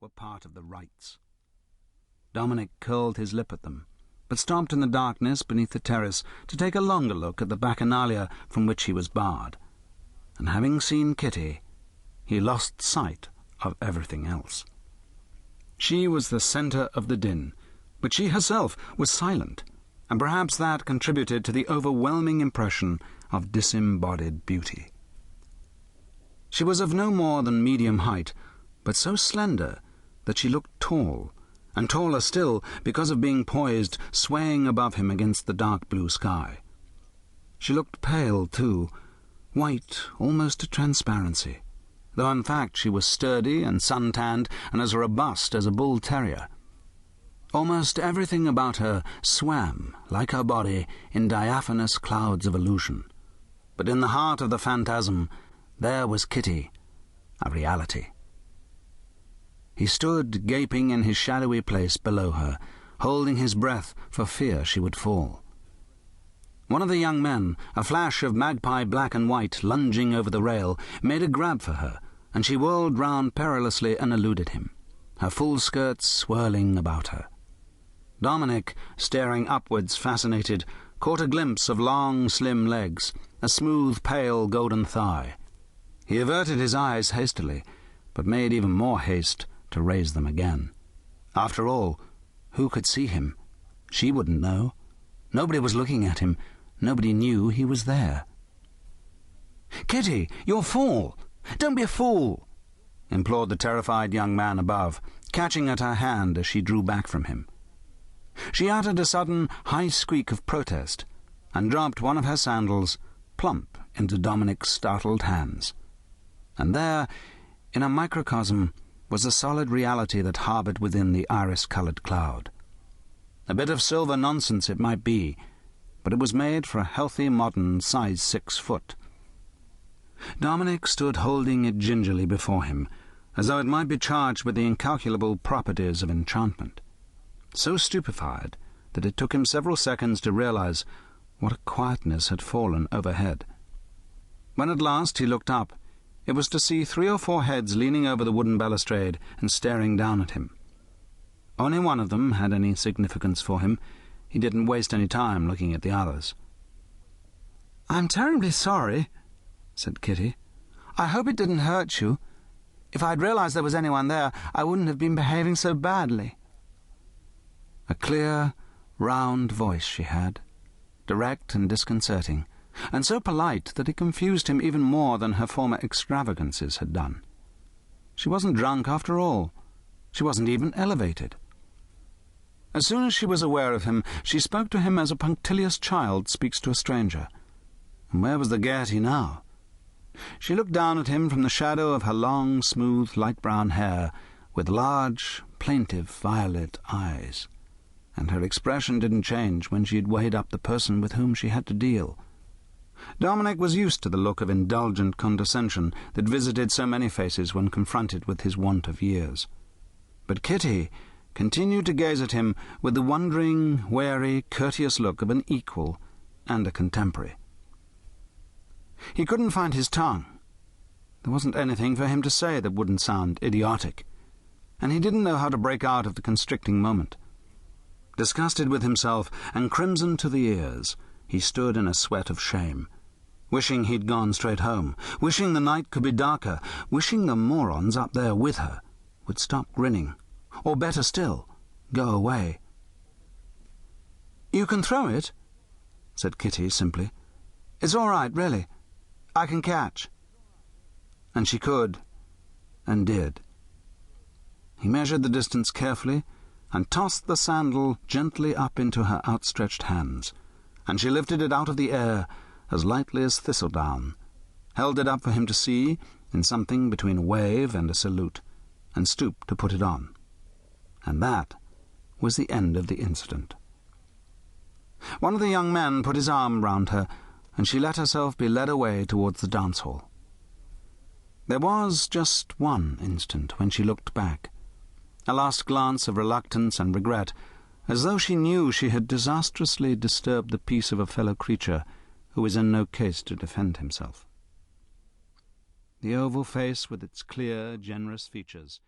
were part of the rites. Dominic curled his lip at them, but stopped in the darkness beneath the terrace to take a longer look at the bacchanalia from which he was barred, and having seen Kitty, he lost sight of everything else. She was the centre of the din, but she herself was silent, and perhaps that contributed to the overwhelming impression of disembodied beauty. She was of no more than medium height, but so slender that she looked tall, and taller still because of being poised, swaying above him against the dark blue sky. She looked pale, too, white almost to transparency, though in fact she was sturdy and sun-tanned and as robust as a bull-terrier. Almost everything about her swam, like her body, in diaphanous clouds of illusion. But in the heart of the phantasm there was Kitty, a reality. He stood gaping in his shadowy place below her, holding his breath for fear she would fall. One of the young men, a flash of magpie black and white lunging over the rail, made a grab for her, and she whirled round perilously and eluded him, her full skirts swirling about her. Dominic, staring upwards fascinated, caught a glimpse of long, slim legs, a smooth, pale, golden thigh. He averted his eyes hastily, but made even more haste to raise them again. After all, who could see him? She wouldn't know. Nobody was looking at him. Nobody knew he was there. "Kitty, you'll fall! Don't be a fool!" implored the terrified young man above, catching at her hand as she drew back from him. She uttered a sudden high squeak of protest, and dropped one of her sandals plump into Dominic's startled hands. And there, in a microcosm, was the solid reality that harboured within the iris-coloured cloud. A bit of silver nonsense it might be, but it was made for a healthy, modern, size 6 foot. Dominic stood holding it gingerly before him, as though it might be charged with the incalculable properties of enchantment, so stupefied that it took him several seconds to realize what a quietness had fallen overhead. When at last he looked up, it was to see 3 or 4 heads leaning over the wooden balustrade and staring down at him. Only one of them had any significance for him. He didn't waste any time looking at the others. "I'm terribly sorry," said Kitty. "I hope it didn't hurt you. If I'd realized there was anyone there, I wouldn't have been behaving so badly." A clear, round voice she had, direct and disconcerting, and so polite that it confused him even more than her former extravagances had done. She wasn't drunk after all. She wasn't even elevated. As soon as she was aware of him, she spoke to him as a punctilious child speaks to a stranger. And where was the gaiety now? She looked down at him from the shadow of her long, smooth, light-brown hair, with large, plaintive, violet eyes, and her expression didn't change when she had weighed up the person with whom she had to deal. Dominic was used to the look of indulgent condescension that visited so many faces when confronted with his want of years. But Kitty continued to gaze at him with the wondering, wary, courteous look of an equal and a contemporary. He couldn't find his tongue. There wasn't anything for him to say that wouldn't sound idiotic, and he didn't know how to break out of the constricting moment. Disgusted with himself and crimson to the ears, he stood in a sweat of shame, wishing he'd gone straight home, wishing the night could be darker, wishing the morons up there with her would stop grinning, or better still, go away. "You can throw it," said Kitty simply. "It's all right, really. I can catch." And she could, and did. He measured the distance carefully, and tossed the sandal gently up into her outstretched hands, and she lifted it out of the air as lightly as thistledown, held it up for him to see in something between a wave and a salute, and stooped to put it on. And that was the end of the incident. One of the young men put his arm round her, and she let herself be led away towards the dance-hall. There was just one instant when she looked back, a last glance of reluctance and regret, as though she knew she had disastrously disturbed the peace of a fellow creature who was in no case to defend himself. The oval face with its clear, generous features